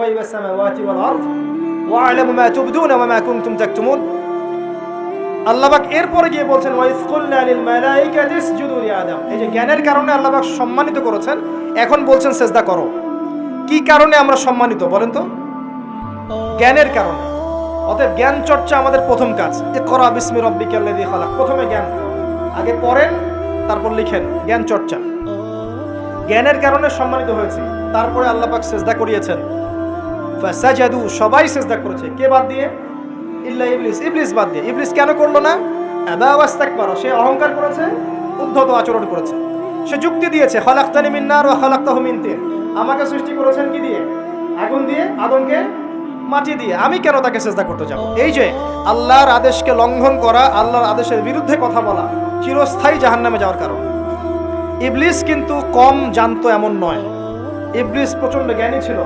গায়বাস সামাওয়াতি ওয়াল আরদ ওয়া আ'লামু মা তুবদুনা ওয়া মা কুনতুম তাকতুমুন। আল্লাহ পাক এরপরে গিয়ে বলছেন ওয়া ইয কুলনা লিল মালাইকাতি ইসজুদু লি আদম। এই যে জ্ঞানের কারণে আল্লাহ পাক সম্মানিত করেছেন, এখন বলছেন সেজদা করো। কি কারণে আমরা সম্মানিত বলেন তো? জ্ঞানের কারণে। অতএব জ্ঞান চর্চা আমাদের প্রথম কাজ। ইকরা বিসমি রাব্বিকাল্লাযী খালাক। প্রথমে জ্ঞান, আগে পড়েন তারপর লিখেন, জ্ঞান চর্চা। জ্ঞানের কারণে সম্মানিত হয়েছে। তারপরে আল্লাহ পাক সিজদা করিয়েছেন। ফাসাজাদু, সবাই সিজদা করেছে। কে বাদ দিয়ে? ইল্লা ইবলিস, ইবলিস বাদ দিয়ে। ইবলিস কেন করলো না? আবা ওয়াস্তাকবারা, সে অহংকার করেছে, উদ্ধত আচরণ করেছে। সে যুক্তি দিয়েছে খালাকতানি মিন নার ওয়া খালাকতাহু মিন তিন। আমাকে সৃষ্টি করেছেন কি দিয়ে? আগুন দিয়ে, আদমকে মাটি দিয়ে। আমি কেন তাকে সিজদা করতে যাব? এই যে আল্লাহর আদেশকে লঙ্ঘন করা, আল্লাহর আদেশের বিরুদ্ধে কথা বলা চিরস্থায়ী জাহান্নামে যাওয়ার কারণ। ইবলিস কিন্তু কম জানতো এমন নয়। ইবলিস প্রচন্ড জ্ঞানী ছিল,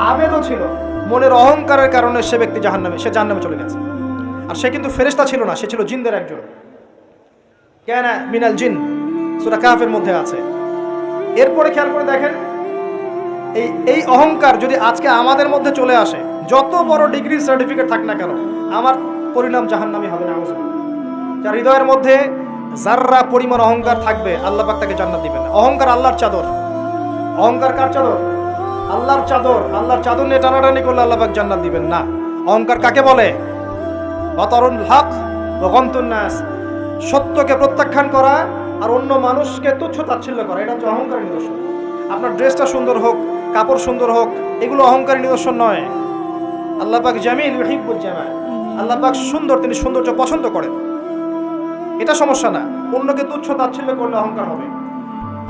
আবেদও ছিল। মনের অহংকারের কারণে সে ব্যক্তি জাহান্নামে চলে গেছে। আর সে কিন্তু ফেরেশতা ছিল না, সে ছিল জিনদের একজন। কানা মিনাল জিন, সূরা কাহফের মধ্যে আছে। এরপরে খেয়াল করে দেখেন, এই অহংকার যদি আজকে আমাদের মধ্যে চলে আসে, যত বড় ডিগ্রি সার্টিফিকেট থাক না কেন, আমার পরিণাম জাহান্নামী হবে না। যার হৃদয়ের মধ্যে যাররা পরিমাণ অহংকার থাকবে, আল্লাহ পাক তাকে জান্নাত দিবেন না। অহংকার আল্লাহর চাদর। অহংকার কার চাদর? আল্লাহর চাদর। আল্লাহর চাদর নিয়ে টানাটানি করলে আল্লাহ পাক জান্নাত দিবেন না। অহংকার কাকে বলে? বাতারুল হক ওয়া গমতুন নাস, সত্যকে প্রত্যাখ্যান করা আর অন্য মানুষকে তুচ্ছ তাচ্ছিল্য করা, এটা হচ্ছে অহংকারের নিদর্শন। আপনার ড্রেসটা সুন্দর হোক, কাপড় সুন্দর হোক, এগুলো অহংকারের নিদর্শন নয়। আল্লাহ পাক জামিল ইউহিব্বুল জামাল, আল্লাহ পাক সুন্দর, তিনি সৌন্দর্য পছন্দ করেন। এটা সমস্যা না। অন্যকে তুচ্ছ তাচ্ছিল্য করলে অহংকার হবে।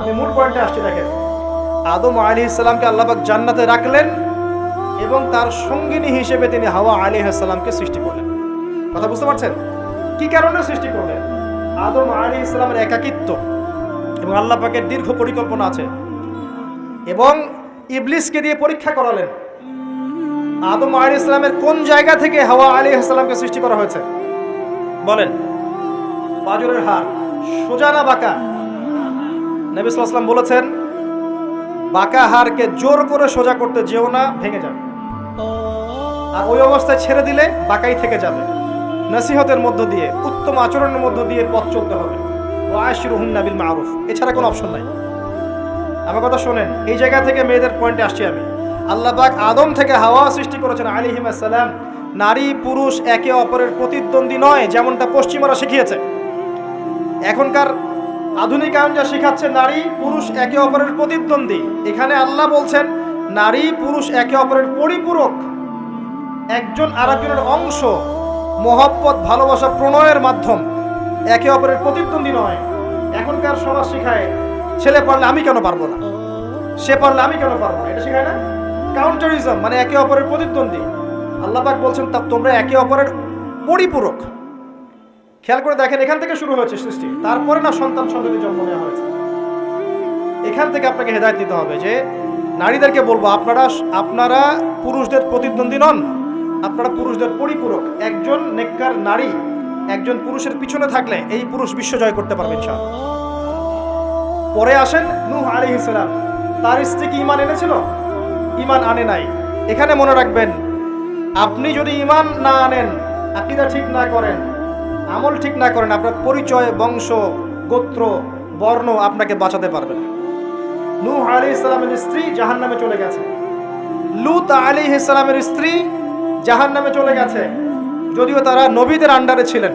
আমি মূল পয়েন্টে আসছি। দেখেন, আদম আলাইহিস সালামকে আল্লাহ পাক জান্নাতে রাখলেন এবং তার সঙ্গিনী হিসেবে তিনি হাওয়া আলাইহিস সালামকে সৃষ্টি করলেন। কথা বুঝতে পারছেন? কি কারণে সৃষ্টি করলেন? আদম আলাইহিস সালামের একাকিত্ব এবং আল্লাহ পাকের দীর্ঘ পরিকল্পনা আছে। এবং ইবলিসকে দিয়ে পরীক্ষা করালেন আদম আলাইহিস সালামের কোন জায়গা থেকে হাওয়া আলাইহিস সালামকে সৃষ্টি করা হয়েছে বলেন। পাঁজরের হাড় সোজা না বাঁকা? নবী সাল্লাল্লাহু আলাইহি ওয়াসাল্লাম বলেছেন, বাঁকা হাড়কে জোর করে সোজা করতে যেও না, ভেঙে যাবে। আর ওই অবস্থায় ছেড়ে দিলে বাঁকাই থেকে যাবে। নসিহতের মধ্য দিয়ে, উত্তম আচরণের মধ্য দিয়ে পথ চলতে হবে। ওয়া আশিরুহুন্না বিল মারুফ, এছাড়া কোনো অপশন নাই। আমার কথা শোনেন, এই জায়গা থেকে মেয়েদের পয়েন্টে আসছি আমি। আল্লাহ পাক আদম থেকে হাওয়া সৃষ্টি করেছেন আলাইহিস সালাম। নারী পুরুষ একে অপরের প্রতিদ্বন্দ্বী নয়, যেমনটা পশ্চিমারা শিখিয়েছে। এখনকার আধুনিকায়ন যা শিখাচ্ছে, নারী পুরুষ একে অপরের প্রতিদ্বন্দ্বী। এখানে আল্লাহ বলছেন নারী পুরুষ একে অপরের পরিপূরক, একজন আরেকজনের অংশ, মহব্বত, ভালোবাসা, প্রণয়ের মাধ্যম, একে অপরের প্রতিদ্বন্দ্বী নয়। এখনকার সমাজ শিখায় ছেলে পারলে আমি কেন পারবো না, সে পারলে আমি কেন পারবো না, এটা শিখায় না? কাউন্টারিজম, মানে একে অপরের প্রতিদ্বন্দ্বী। আল্লাহ পাক বলছেন তা তোমরা একে অপরের পরিপূরক। খেয়াল করে দেখেন, এখান থেকে শুরু হয়েছে সৃষ্টি, তারপরে না সন্তান সন্ততি জন্ম নেওয়া হয়েছে। এখান থেকে আপনাকে হেদায়েত দিতে হবে যে নারীদেরকে বলবো, আপনারা পুরুষদের প্রতিদ্বন্দ্বী নন, আপনারা পুরুষদের পরিপূরক। একজন নেককার নারী একজন পুরুষের পিছনে থাকলে এই পুরুষ বিশ্ব জয় করতে পারবে ইনশাআল্লাহ। পরে আসেন নূহ আলাইহিস সালাম, তার স্ত্রী কি ঈমান এনেছিল? ঈমান আনে নাই। এখানে মনে রাখবেন, আপনি যদি ঈমান না আনেন, আকীদা ঠিক না করেন, আমল ঠিক না করেন, আপনার পরিচয়, বংশ, গোত্র, বর্ণ আপনাকে বাঁচাতে পারবে না। নূহ আলাইহিস সালামের স্ত্রী জাহান্নামে চলে গেছে। লূত আলাইহিস সালামের স্ত্রী জাহান্নামে চলে গেছে, যদিও তারা নবীদের আন্ডারে ছিলেন।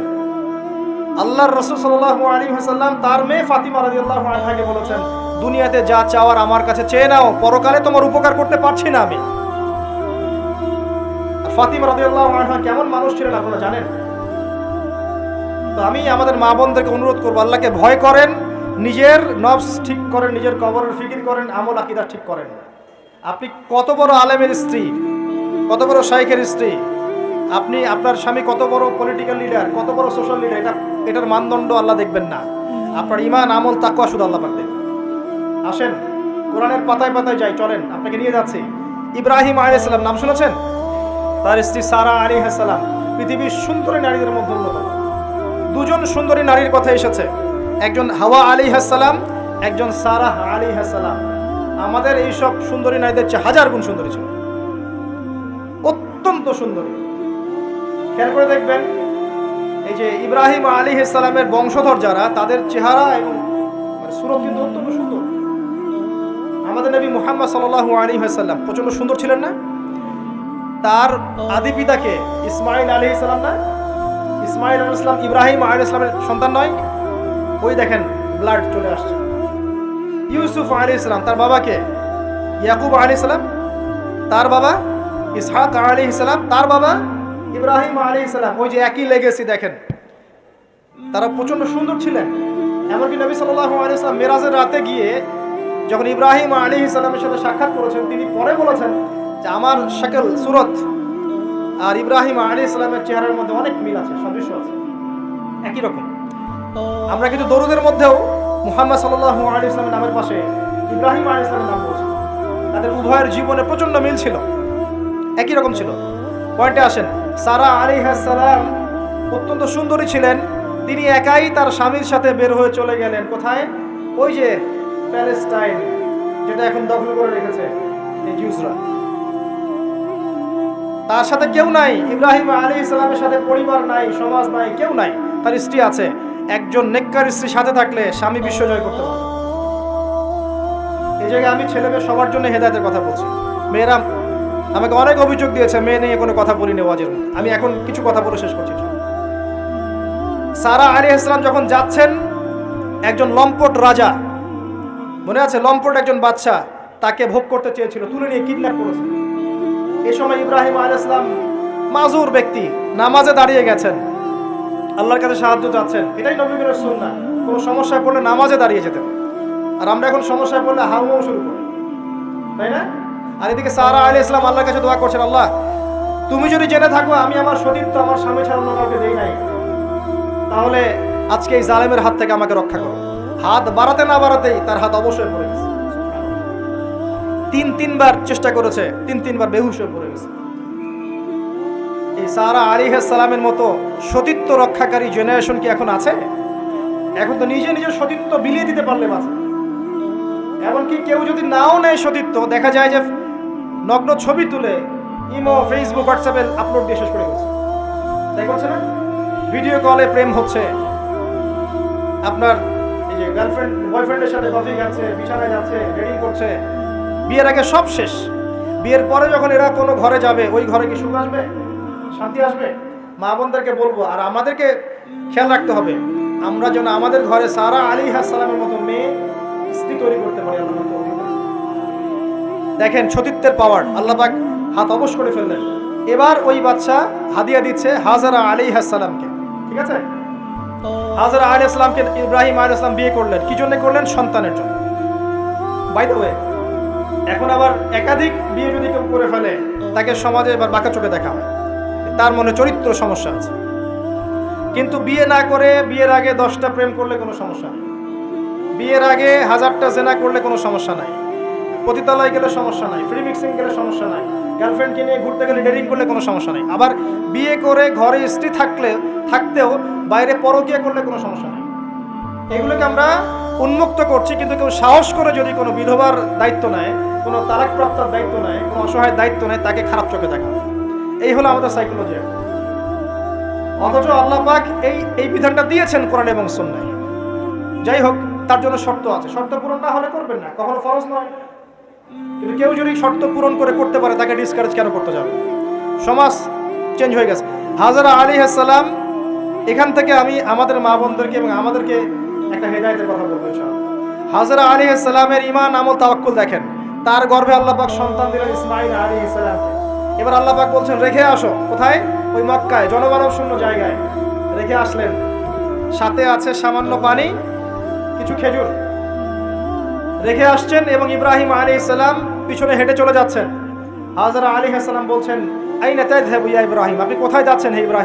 আল্লাহর রাসূল সাল্লাল্লাহু আলাইহি ওয়াসাল্লাম তার মেয়ে ফাতিমা রাদিয়াল্লাহু আনহাকে বলেছেন, দুনিয়াতে যা চাওয়ার আমার কাছে চেয়ে নাও, পরকালে তোমার উপকার করতে পারছি না আমি। ফাতিমা রাদিয়াল্লাহু আনহা কেমন মানুষ ছিলেন আপনারা জানেন? তো আমি আমাদের মা বোনদেরকে অনুরোধ করবো, আল্লাহকে ভয় করেন, নিজের নফস ঠিক করেন, নিজের কবরের ফিকির করেন, আমল আকীদা ঠিক করেন। আপনি কত বড় আলেমের স্ত্রী, কত বড় শাইখের স্ত্রী, আপনি আপনার স্বামী কত বড় পলিটিক্যাল লিডার, কত বড় সোশ্যাল লিডার, এটার মানদণ্ড আল্লাহ দেখবেন না। আপনার ঈমান, আমল, তাকওয়া শুধু আল্লাহ পাক দেখবেন। আসেন কোরআনের পাতায় পাতায় যাই, চলেন আপনাকে নিয়ে যাচ্ছি। ইব্রাহিম আলাইহিস সালাম নাম শুনেছেন? তার স্ত্রী সারা আলাইহিস সালাম পৃথিবীর সুন্দরী নারীদের মধ্যে অন্যতম। দুজন সুন্দরী নারীর কথা এসেছে, একজন হাওয়া আলাইহিস সালাম, একজন সারা আলাইহিস সালাম। আমাদের এইসব সুন্দরী নারীদের চেয়ে হাজার গুণ সুন্দরী ছিল। অত্যন্ত সুন্দরী। খেয়াল করে দেখবেন, এই যে ইব্রাহিম আলাইহিস সালামের বংশধর যারা, তাদের চেহারা এবং সুরত কিন্তু অত্যন্ত সুন্দর। আমাদের নবী মুহাম্মদ সাল্লাল্লাহু আলাইহি ওয়াসাল্লাম প্রচন্ড সুন্দর ছিলেন না? তার আদি পিতাকে ইসমাইল আলাইহিস সালাম না? ইসমাইল আলাইহিস সালাম ইব্রাহিম আলাইহিস সালামের সন্তান নয়? ওই দেখেন ব্লাড চলে আসছে। ইউসুফ আলাইহিস সালাম তার বাবাকে, ইয়াকুব আলাইহিস সালাম তার বাবা, ইসহাক আলাইহিস সালাম তার বাবা, ইব্রাহিম আলাইহিস সালাম, ওই যে একই লেগেসি দেখেন। তারা প্রচন্ড সুন্দর ছিলেন। এমনকি নবী সাল্লাল্লাহু আলাইহি ওয়াসাল্লাম মেরাজের রাতে গিয়ে যখন ইব্রাহিম আলাইহিস সালামের সাথে সাক্ষাৎ করেছেন, তিনি পরে বলেছেন যে আমার শাকল সুরত আর ইব্রাহিম আলাইহিস সালামের চেহারার মধ্যে অনেক মিল আছে, সাদৃশ্য আছে, একই রকম। আমরা কিন্তু দরুদের মধ্যেও মুহাম্মদ সাল্লাল্লাহু আলাইহি ওয়াসাল্লামের নামের পাশে ইব্রাহিম আলাইহিস সালামের নাম বলছি। তাদের উভয়ের জীবনে প্রচন্ড মিল ছিল, একই রকম ছিল। পয়েন্টে আসেন, সারা আলাইহিস সালাম অত্যন্ত সুন্দরী ছিলেন। তিনি একাই তার স্বামীর সাথে বের হয়ে চলে গেলেন কোথায়? ওই যে প্যালেস্টাইন, যেটা এখন দখল করে রেখেছে এই জিউসরা। তার সাথে কেউ নাই। ইব্রাহিম আলাইহিস সালামের সাথে পরিবার নাই, সমাজ নাই, কেউ নাই। তার স্ত্রী আছে। একজন নেককার স্ত্রী সাথে থাকলে স্বামী বিশ্ব জয় করতে পারে। এই জায়গায় আমি ছেলে মেয়ে সবার জন্য হেদায়েতের কথা বলছি। মেয়েরা আমাকে অনেক অভিযোগ দিয়েছে, মেয়ে নিয়ে কোনো কথা বলিনি ওয়াজের মধ্যে। আমি এখন কিছু কথা বলে শেষ করছি। সারা আলাইহিস সালাম যখন যাচ্ছেন, একজন লম্পট রাজা, মনে আছে, লম্পট একজন বাদশা তাকে ভোগ করতে চেয়েছিল, তুলে নিয়ে কিডন্যাপ করেছে। এই সময় ইব্রাহিম আলাইহিস সালাম মাজুর ব্যক্তি, নামাজে দাঁড়িয়ে গেছেন, আল্লাহর কাছে সাহায্য চাচ্ছেন। এটাই নবীর সুন্নাহ। কোনো সমস্যায় পড়লে নামাজে দাঁড়িয়ে যেতেন। আর আমরা এখন সমস্যায় পড়লে হাউমাউ শুরু করি, তাই না? আর এদিকে সারা আলাইহিস সালাম আল্লাহর কাছে দোয়া করছেন, আল্লাহ তুমি যদি জেনে থাকো আমি আমার সতীত্ব আমার স্বামী ছাড়া অন্য কাউকে দেই নাই, তাহলে আজকে এই জালেমের হাত থেকে আমাকে রক্ষা করো। হাত বাড়াতে না বাড়াতেই তার হাত অবশ্যই পড়ে গেছে। তিনবার চেষ্টা করেছে, তিনবার বেহুশ হয়ে পড়ে গেছে। এই সারা আলাইহিস সালামের মতো সতীত্ব রক্ষাকারী জেনারেশন কি এখন আছে? এখন তো নিজে নিজের সতীত্ব বিলিয়ে দিতে পারলে বাঁচে। এমনকি কেউ যদি নাও নেয় সতীত্ব, দেখা যায় যে নগ্ন ছবি তুলে ইমো, ফেসবুক, হোয়াটসঅ্যাপে আপলোড দিয়ে শেষ করে গেছে। তাই করছে না? ভিডিও কলে প্রেম হচ্ছে, আপনার এই যে গার্লফ্রেন্ড বয়ফ্রেন্ডের সাথে কফি খাচ্ছে, বিছানায় যাচ্ছে, ডেটিং করছে। বিয়ের আগে সব শেষ। বিয়ের পরে যখন এরা কোনো ঘরে যাবে, ওই ঘরে কি সুখ আসবে, শান্তি আসবে? মা বোনদেরকে বলবো, আর আমাদেরকে খেয়াল রাখতে হবে, আমরা যেন আমাদের ঘরে সারা আলাইহিস সালামের মতো মেয়ে স্ত্রী তৈরি করতে পারি। আল্লাহ দেখেন সতীত্বের পাওয়ার, আল্লাহ পাক হাত অবশ করে ফেললেন। এবার ওই বাদশা হাদিয়া দিচ্ছে হাজরা আলাইহিস সালামকে। ঠিক আছে, হাজরা আলাইহিস সালামকে ইব্রাহিম আলাইহিস সালাম বিয়ে করলেন। কি জন্য করলেন? সন্তানের জন্য। বাই দ্য ওয়ে, এখন আবার একাধিক বিয়ে যদি কেউ করে ফেলে, তাকে সমাজে এবার বাঁকা চোখে দেখা হয়, তার মনে চরিত্র সমস্যা আছে। কিন্তু বিয়ে না করে বিয়ের আগে 10টা প্রেম করলে কোনো সমস্যা নেই, বিয়ের আগে 1000টা জেনা করলে কোনো সমস্যা নাই, পতিতালয় গেলে সমস্যা নাই, ফ্রি মিক্সিং গেলে সমস্যা নাই, গার্লফ্রেন্ডকে নিয়ে ঘুরতে গেলে ডেটিং করলে কোনো সমস্যা নাই। আবার বিয়ে করে ঘরে স্ত্রী থাকতেও বাইরে পরকীয়া করলে কোনো সমস্যা নাই। এগুলোকে আমরা উন্মুক্ত করছি, কিন্তু কেউ সাহস করে যদি কোনো বিধবার দায়িত্ব নেয়, কোনো তালাকপ্রাপ্তার দায়িত্ব নেয়, কোনো অসহায় দায়িত্ব নেয়, তাকে খারাপ চোখে দেখা। এই হলো আমাদের সাইকোলজি। অথচ আল্লাহ পাক এই বিধানটা দিয়েছেন কোরআন এবং সুন্নাহয়। যাই হোক, তার জন্য শর্ত আছে। শর্ত পূরণ না হলে করবেন না, কখনো ফরজ নয়। কিন্তু কেউ যদি শর্ত পূরণ করে করতে পারে, তাকে ডিসকারেজ কেন করতে যাবে? সমাজ চেঞ্জ হয়ে গেছে। হাজরা আলাইহিস সালাম, এখান থেকে আমি আমাদের মা বোনদেরকে এবং আমাদেরকে একটা হেদায়েতের কথা বলবো ইনশাআল্লাহ। হাজরা আলাইহিস সালামের ঈমান, আমল, তাওয়াক্কুল দেখেন। তার গর্ভে আল্লাহ পাক সন্তান দিলেন ইসমাঈল আলাইহিস সালামকে। এবার আল্লাহ পাক বলছেন রেখে আসো। কোথায়? ওই মক্কায়, জনমানব শূন্য জায়গায় রেখে আসলেন। সাথে আছে সামান্য পানি, কিছু খেজুর রেখে আসছেন, এবং ইব্রাহিম আলাইহিস সালাম পিছনে হেঁটে চলে যাচ্ছেন। হাজরা আলাইহিস সালাম বলছেন আইনা তাযহাবু ইয়া ইব্রাহিম, আপনি কোথায় যাচ্ছেন হে ইব্রাহিম?